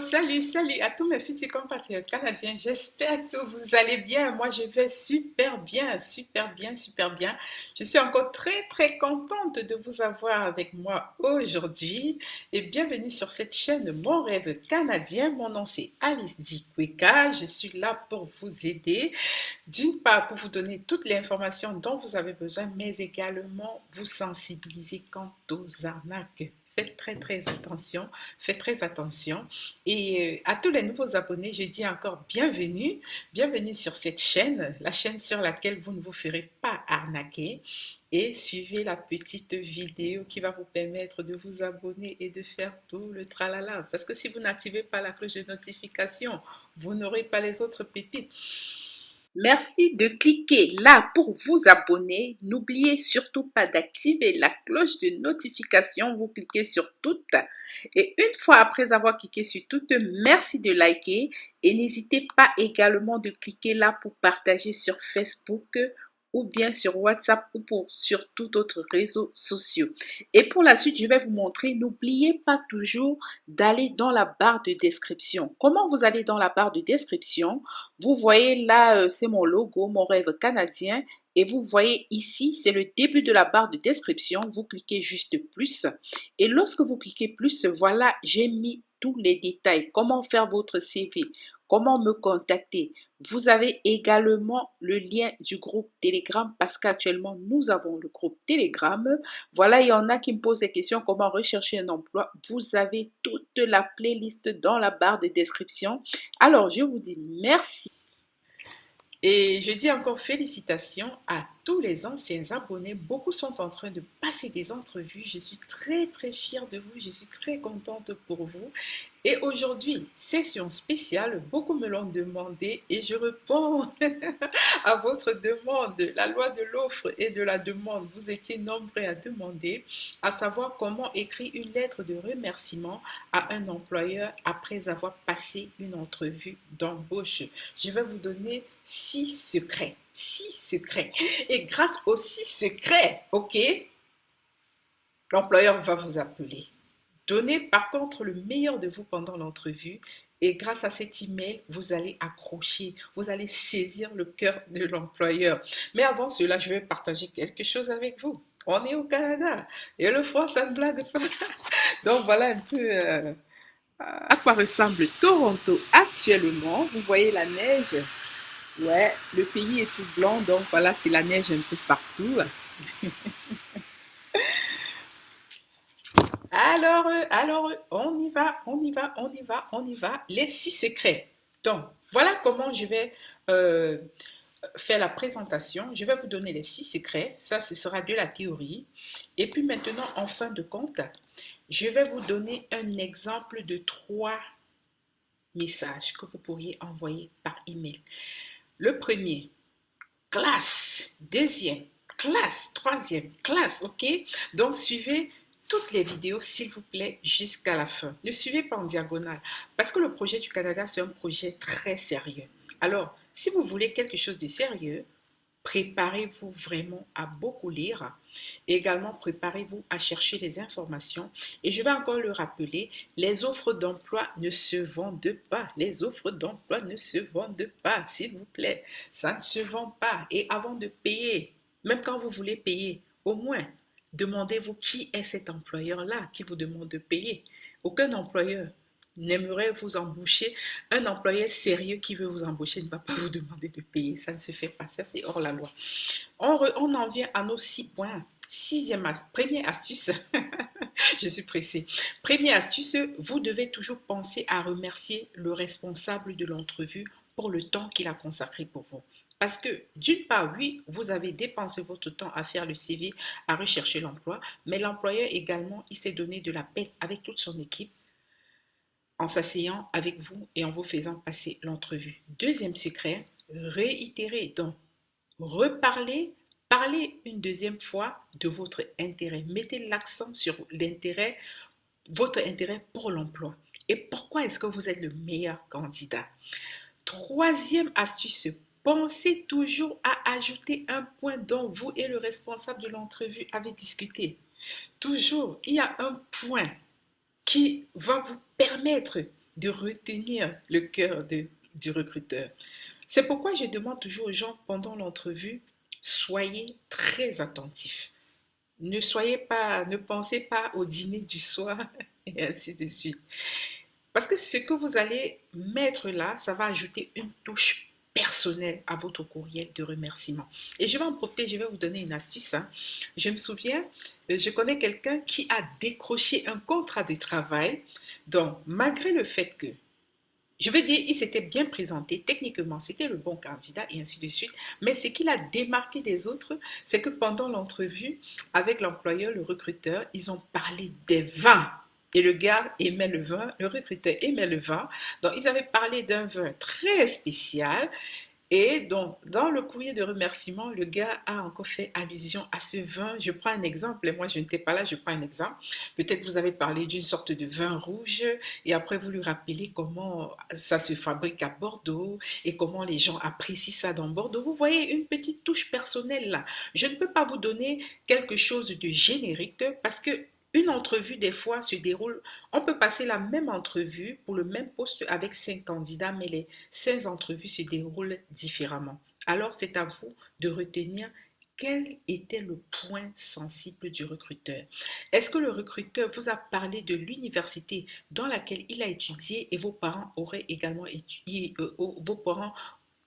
Salut à tous mes futurs compatriotes canadiens. J'espère que vous allez bien. Moi, je vais super bien, super bien, super bien. Je suis encore très contente de vous avoir avec moi aujourd'hui. Et bienvenue sur cette chaîne Mon Rêve Canadien. Mon nom c'est Alice Dikweka. Je suis là pour vous aider. D'une part, pour vous donner toutes les informations dont vous avez besoin, mais également vous sensibiliser quant aux arnaques. Faites très attention, faites très attention. Et à tous les nouveaux abonnés, je dis encore bienvenue, bienvenue sur cette chaîne, la chaîne sur laquelle vous ne vous ferez pas arnaquer. Et suivez la petite vidéo qui va vous permettre de vous abonner et de faire tout le tralala. Parce que si vous n'activez pas la cloche de notification, vous n'aurez pas les autres pépites. Merci de cliquer là pour vous abonner. N'oubliez surtout pas d'activer la cloche de notification. Vous cliquez sur toutes. Et une fois après avoir cliqué sur toutes, merci de liker. Et n'hésitez pas également de cliquer là pour partager sur Facebook ou bien sur WhatsApp ou sur tout autre réseau social. Et pour la suite, je vais vous montrer. N'oubliez pas toujours d'aller dans la barre de description. Comment vous allez dans la barre de description? Vous voyez là, c'est mon logo, Mon Rêve Canadien. Et vous voyez ici, c'est le début de la barre de description. Vous cliquez juste plus. Et lorsque vous cliquez plus, voilà, j'ai mis tous les détails. Comment faire votre CV, comment me contacter. Vous avez également le lien du groupe Telegram parce qu'actuellement, nous avons le groupe Telegram. Voilà, il y en a qui me posent des questions, comment rechercher un emploi. Vous avez toute la playlist dans la barre de description. Alors, je vous dis merci. Et je dis encore félicitations à tous les anciens abonnés. Beaucoup sont en train de passer des entrevues. Je suis très fière de vous. Je suis très contente pour vous. Et aujourd'hui, session spéciale. Beaucoup me l'ont demandé et je réponds à votre demande. La loi de l'offre et de la demande. Vous étiez nombreux à demander, à savoir comment écrire une lettre de remerciement à un employeur après avoir passé une entrevue d'embauche. Je vais vous donner 6 secrets. 6 secrets. Et grâce aux 6 secrets, ok, l'employeur va vous appeler. Donnez par contre le meilleur de vous pendant l'entrevue et grâce à cet email, vous allez accrocher, vous allez saisir le cœur de l'employeur. Mais avant cela, je vais partager quelque chose avec vous. On est au Canada et le froid, ça ne blague pas. Donc voilà un peu à quoi ressemble Toronto actuellement. Vous voyez la neige. Ouais, le pays est tout blanc, donc voilà, c'est la neige un peu partout. Alors, on y va. Les 6 secrets. Donc, voilà comment je vais faire la présentation. Je vais vous donner les 6 secrets. Ça, ce sera de la théorie. Et puis maintenant, en fin de compte, je vais vous donner un exemple de 3 messages que vous pourriez envoyer par email. Le premier, classe. Deuxième, classe. Troisième, classe. OK? Donc, suivez toutes les vidéos, s'il vous plaît, jusqu'à la fin. Ne suivez pas en diagonale, parce que le projet du Canada, c'est un projet très sérieux. Alors, si vous voulez quelque chose de sérieux, préparez-vous vraiment à beaucoup lire. Également, préparez-vous à chercher les informations. Et je vais encore le rappeler, les offres d'emploi ne se vendent pas. Les offres d'emploi ne se vendent pas, s'il vous plaît. Ça ne se vend pas. Et avant de payer, même quand vous voulez payer, au moins, demandez-vous qui est cet employeur-là qui vous demande de payer. Aucun employeur n'aimerait vous embaucher. Un employeur sérieux qui veut vous embaucher ne va pas vous demander de payer. Ça ne se fait pas. Ça, c'est hors la loi. On en vient à nos 6 points. Première astuce, je suis pressée. Première astuce, vous devez toujours penser à remercier le responsable de l'entrevue pour le temps qu'il a consacré pour vous. Parce que d'une part, oui, vous avez dépensé votre temps à faire le CV, à rechercher l'emploi, mais l'employeur également, il s'est donné de la peine avec toute son équipe en s'asseyant avec vous et en vous faisant passer l'entrevue. Deuxième secret, réitérer. Donc, reparler, parlez une deuxième fois de votre intérêt. Mettez l'accent sur l'intérêt, votre intérêt pour l'emploi. Et pourquoi est-ce que vous êtes le meilleur candidat? Troisième astuce, pensez toujours à ajouter un point dont vous et le responsable de l'entrevue avez discuté. Toujours, il y a un point qui va vous permettre de retenir le cœur du recruteur. C'est pourquoi je demande toujours aux gens pendant l'entrevue, soyez très attentifs. Ne pensez pas au dîner du soir et ainsi de suite. Parce que ce que vous allez mettre là, ça va ajouter une touche personnelle à votre courriel de remerciement. Et je vais en profiter, je vais vous donner une astuce, hein. Je me souviens, je connais quelqu'un qui a décroché un contrat de travail. Donc, malgré le fait que je veux dire, il s'était bien présenté, techniquement, c'était le bon candidat et ainsi de suite. Mais ce qu'il a démarqué des autres, c'est que pendant l'entrevue avec l'employeur, le recruteur, ils ont parlé des vins. Et le gars aimait le vin, le recruteur aimait le vin. Donc, ils avaient parlé d'un vin très spécial. Et donc, dans le courrier de remerciement, le gars a encore fait allusion à ce vin. Je prends un exemple, et moi je n'étais pas là, je prends un exemple. Peut-être vous avez parlé d'une sorte de vin rouge, et après vous lui rappelez comment ça se fabrique à Bordeaux, et comment les gens apprécient ça dans Bordeaux. Vous voyez une petite touche personnelle là. Je ne peux pas vous donner quelque chose de générique, parce que une entrevue, des fois, se déroule. On peut passer la même entrevue pour le même poste avec 5 candidats, mais les 16 entrevues se déroulent différemment. Alors, c'est à vous de retenir quel était le point sensible du recruteur. Est-ce que le recruteur vous a parlé de l'université dans laquelle il a étudié et vos parents auraient également étudié, vos parents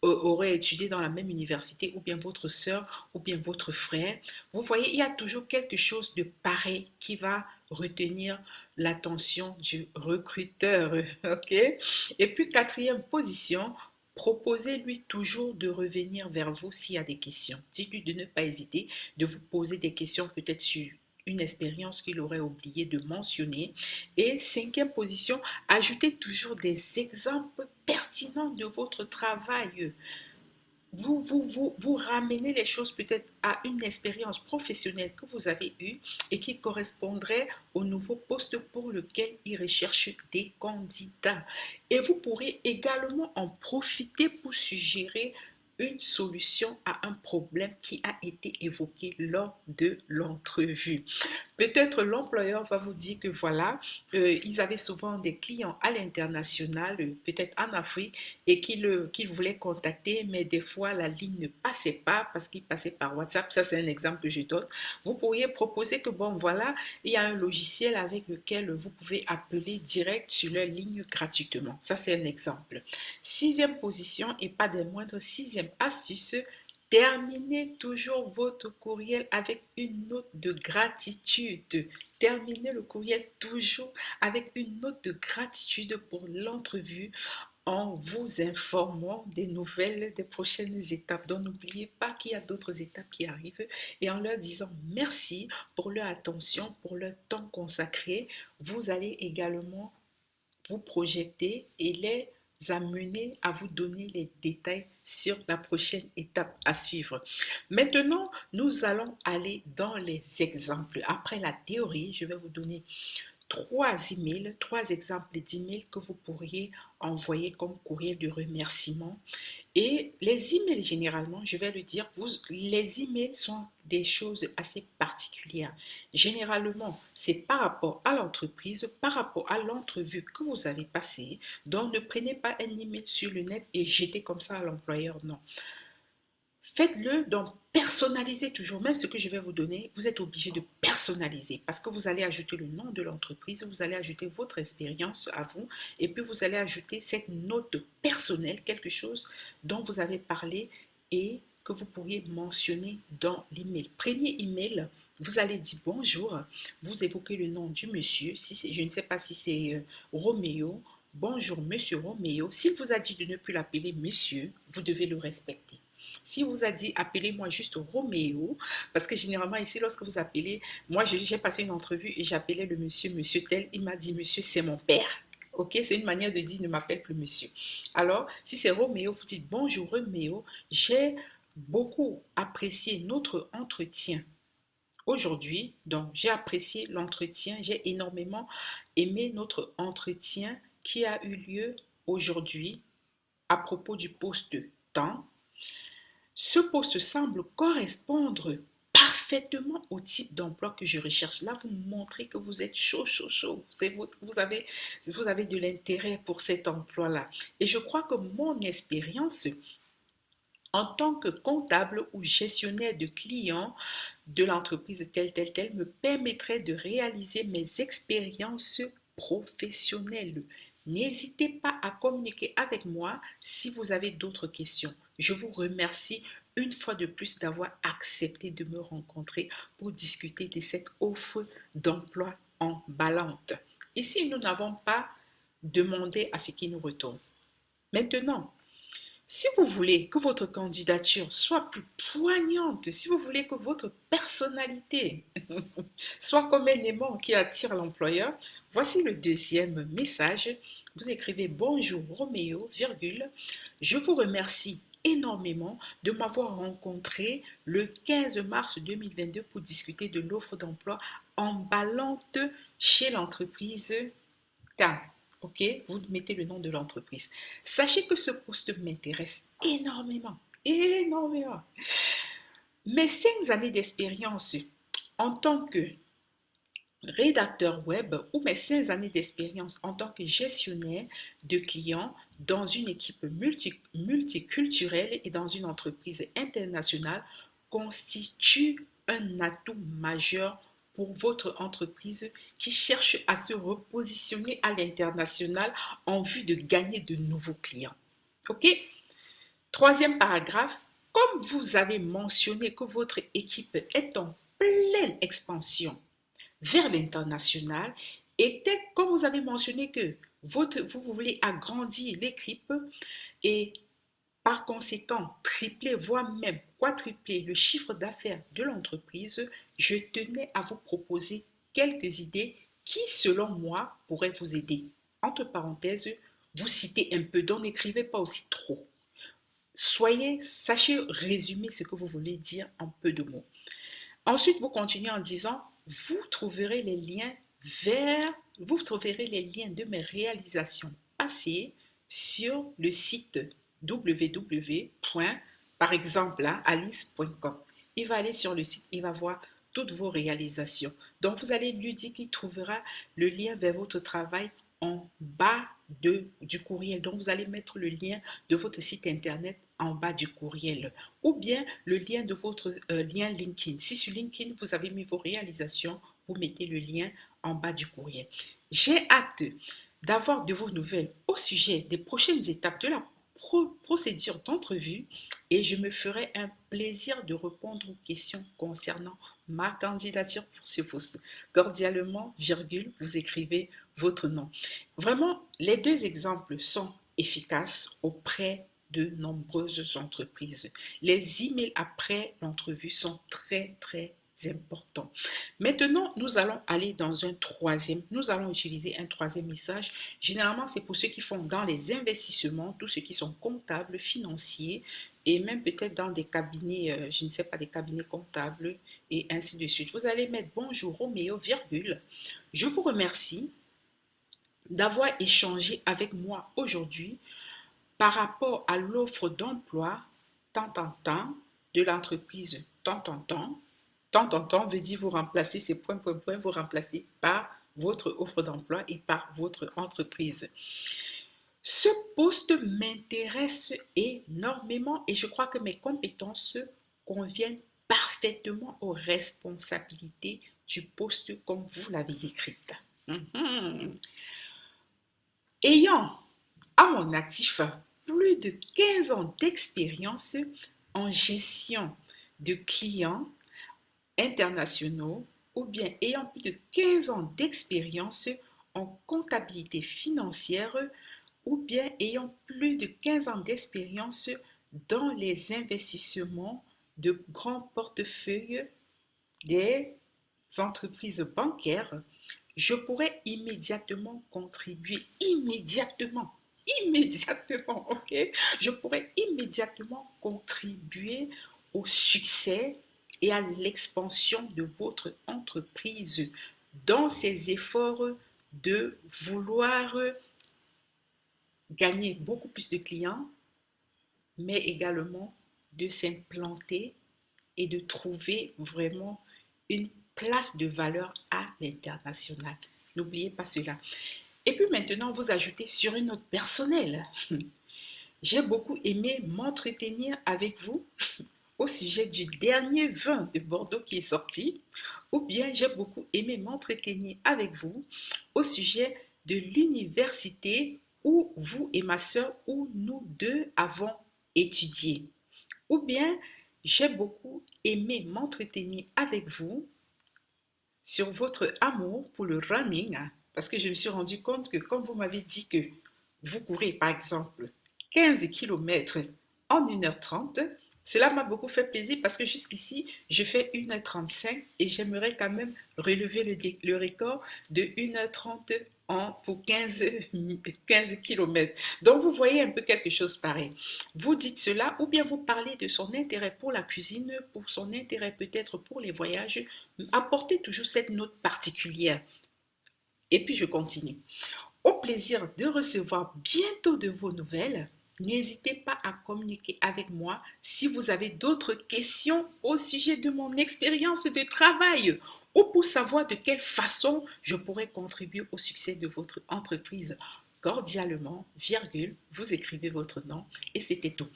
aurait étudié dans la même université, ou bien votre sœur, ou bien votre frère. Vous voyez, il y a toujours quelque chose de pareil qui va retenir l'attention du recruteur. OK? Et puis, quatrième position, proposez-lui toujours de revenir vers vous s'il y a des questions. Dites-lui de ne pas hésiter, de vous poser des questions peut-être sur une expérience qu'il aurait oublié de mentionner. Et cinquième position, ajoutez toujours des exemples pertinents de votre travail. Vous ramenez les choses peut-être à une expérience professionnelle que vous avez eue et qui correspondrait au nouveau poste pour lequel il recherche des candidats. Et vous pourrez également en profiter pour suggérer une solution à un problème qui a été évoqué lors de l'entrevue. Peut-être l'employeur va vous dire que voilà, ils avaient souvent des clients à l'international, peut-être en Afrique, et qu'ils voulaient contacter, mais des fois la ligne ne passait pas parce qu'ils passaient par WhatsApp. Ça, c'est un exemple que je donne. Vous pourriez proposer que, bon, voilà, il y a un logiciel avec lequel vous pouvez appeler direct sur leur ligne gratuitement. Ça, c'est un exemple. Sixième position, et pas des moindres, sixième astuce, terminez toujours votre courriel avec une note de gratitude. Terminez le courriel toujours avec une note de gratitude pour l'entrevue en vous informant des nouvelles, des prochaines étapes. Donc n'oubliez pas qu'il y a d'autres étapes qui arrivent et en leur disant merci pour leur attention, pour leur temps consacré. Vous allez également vous projeter et les amener à vous donner les détails sur la prochaine étape à suivre. Maintenant, nous allons aller dans les exemples. Après la théorie, je vais vous donner trois exemples d'emails que vous pourriez envoyer comme courriel de remerciement. Et les emails, généralement, je vais le dire, les emails sont des choses assez particulières. Généralement, c'est par rapport à l'entreprise, par rapport à l'entrevue que vous avez passée. Donc, ne prenez pas un email sur le net et jetez comme ça à l'employeur, non. Faites-le, donc personnalisez toujours, même ce que je vais vous donner, vous êtes obligé de personnaliser parce que vous allez ajouter le nom de l'entreprise, vous allez ajouter votre expérience à vous et puis vous allez ajouter cette note personnelle, quelque chose dont vous avez parlé et que vous pourriez mentionner dans l'email. Premier email, vous allez dire bonjour, vous évoquez le nom du monsieur, si je ne sais pas si c'est Roméo. Bonjour monsieur Roméo, s'il vous a dit de ne plus l'appeler monsieur, vous devez le respecter. Si vous a dit appelez-moi juste Roméo, parce que généralement ici lorsque vous appelez, moi j'ai passé une entrevue et j'appelais le monsieur, monsieur tel, il m'a dit monsieur c'est mon père. Ok, c'est une manière de dire ne m'appelle plus monsieur. Alors, si c'est Roméo, vous dites bonjour Roméo, j'ai beaucoup apprécié notre entretien aujourd'hui. Donc, j'ai apprécié l'entretien, j'ai énormément aimé notre entretien qui a eu lieu aujourd'hui à propos du poste temps. Ce poste semble correspondre parfaitement au type d'emploi que je recherche. Là, vous montrez que vous êtes chaud, chaud, chaud. Vous avez de l'intérêt pour cet emploi-là. Et je crois que mon expérience en tant que comptable ou gestionnaire de clients de l'entreprise telle me permettrait de réaliser mes expériences professionnelles. N'hésitez pas à communiquer avec moi si vous avez d'autres questions. Je vous remercie une fois de plus d'avoir accepté de me rencontrer pour discuter de cette offre d'emploi emballante. Ici, nous n'avons pas demandé à ce qui nous retourne. Maintenant, si vous voulez que votre candidature soit plus poignante, si vous voulez que votre personnalité soit comme un aimant qui attire l'employeur, voici le deuxième message. Vous écrivez bonjour Roméo, virgule, je vous remercie énormément de m'avoir rencontré le 15 mars 2022 pour discuter de l'offre d'emploi emballante chez l'entreprise K. Ok, vous mettez le nom de l'entreprise. Sachez que ce poste m'intéresse énormément, énormément. Mes 5 années d'expérience en tant que rédacteur web ou mes 5 années d'expérience en tant que gestionnaire de clients dans une équipe multiculturelle et dans une entreprise internationale constituent un atout majeur pour votre entreprise qui cherche à se repositionner à l'international en vue de gagner de nouveaux clients. OK? Troisième paragraphe, comme vous avez mentionné que votre équipe est en pleine expansion vers l'international et comme vous avez mentionné que vous voulez agrandir l'équipe et par conséquent tripler, voire même quadrupler le chiffre d'affaires de l'entreprise, je tenais à vous proposer quelques idées qui, selon moi, pourraient vous aider. Entre parenthèses, vous citez un peu, donc n'écrivez pas aussi trop. Sachez résumer ce que vous voulez dire en peu de mots. Ensuite, vous continuez en disant, vous trouverez les liens de mes réalisations passées sur le site www. par exemple, alice.com. Il va aller sur le site, il va voir toutes vos réalisations. Donc, vous allez lui dire qu'il trouvera le lien vers votre travail en bas du courriel. Donc, vous allez mettre le lien de votre site internet en bas du courriel ou bien le lien de votre lien LinkedIn. Si sur LinkedIn, vous avez mis vos réalisations, vous mettez le lien en bas du courriel. J'ai hâte d'avoir de vos nouvelles au sujet des prochaines étapes de la procédure d'entrevue et je me ferai un plaisir de répondre aux questions concernant ma candidature pour ce poste. Cordialement, virgule, vous écrivez votre nom. Vraiment, les 2 exemples sont efficaces auprès de nombreuses entreprises. Les emails après l'entrevue sont très, très importants. Maintenant, nous allons utiliser un troisième message. Généralement, c'est pour ceux qui font dans les investissements, tous ceux qui sont comptables, financiers et même peut-être dans des cabinets, je ne sais pas, des cabinets comptables et ainsi de suite. Vous allez mettre bonjour Roméo, virgule. Je vous remercie d'avoir échangé avec moi aujourd'hui par rapport à l'offre d'emploi tant de l'entreprise tant veut dire vous remplacer ces points, vous remplacer par votre offre d'emploi et par votre entreprise. Ce poste m'intéresse énormément et je crois que mes compétences conviennent parfaitement aux responsabilités du poste comme vous l'avez décrite. Ayant à mon actif plus de 15 ans d'expérience en gestion de clients internationaux ou bien ayant plus de 15 ans d'expérience en comptabilité financière ou bien ayant plus de 15 ans d'expérience dans les investissements de grands portefeuilles des entreprises bancaires, je pourrais immédiatement contribuer, immédiatement, ok? Je pourrais immédiatement contribuer au succès et à l'expansion de votre entreprise dans ses efforts de vouloir gagner beaucoup plus de clients, mais également de s'implanter et de trouver vraiment une place de valeur à l'international. N'oubliez pas cela. Et puis maintenant, vous ajoutez sur une note personnelle. J'ai beaucoup aimé m'entretenir avec vous au sujet du dernier vin de Bordeaux qui est sorti, ou bien j'ai beaucoup aimé m'entretenir avec vous au sujet de l'université où vous et ma sœur, où nous deux avons étudié, ou bien j'ai beaucoup aimé m'entretenir avec vous sur votre amour pour le running, parce que je me suis rendu compte que comme vous m'avez dit que vous courez par exemple 15 kilomètres en 1h30, cela m'a beaucoup fait plaisir parce que jusqu'ici, je fais 1h35 et j'aimerais quand même relever le record de 1h30 pour 15 kilomètres. Donc, vous voyez un peu quelque chose pareil. Vous dites cela ou bien vous parlez de son intérêt pour la cuisine, pour son intérêt peut-être pour les voyages. Apportez toujours cette note particulière. Et puis, je continue. Au plaisir de recevoir bientôt de vos nouvelles. N'hésitez pas à communiquer avec moi si vous avez d'autres questions au sujet de mon expérience de travail ou pour savoir de quelle façon je pourrais contribuer au succès de votre entreprise. Cordialement, virgule, vous écrivez votre nom et c'était tout.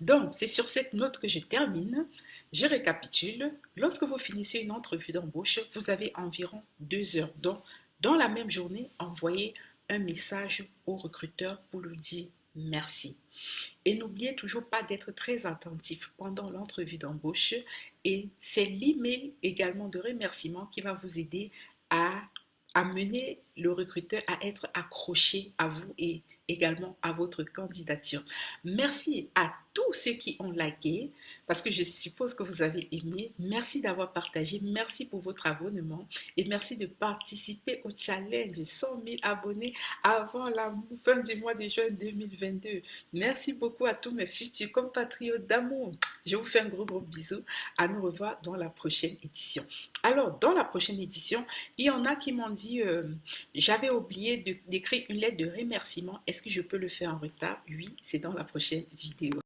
Donc, c'est sur cette note que je termine. Je récapitule. Lorsque vous finissez une entrevue d'embauche, vous avez environ 2 heures. Donc, dans la même journée, envoyez un message au recruteur pour lui dire merci. Et n'oubliez toujours pas d'être très attentif pendant l'entrevue d'embauche et c'est l'email également de remerciement qui va vous aider à amener le recruteur à être accroché à vous et également à votre candidature. Merci à tous ceux qui ont liké parce que je suppose que vous avez aimé. Merci d'avoir partagé. Merci pour votre abonnement et merci de participer au challenge 100 000 abonnés avant la fin du mois de juin 2022. Merci beaucoup à tous mes futurs compatriotes d'amour. Je vous fais un gros bisou. À nous revoir dans la prochaine édition. Alors, dans la prochaine édition, il y en a qui m'ont dit j'avais oublié d'écrire une lettre de remerciement. Est-ce que je peux le faire en retard? Oui, c'est dans la prochaine vidéo.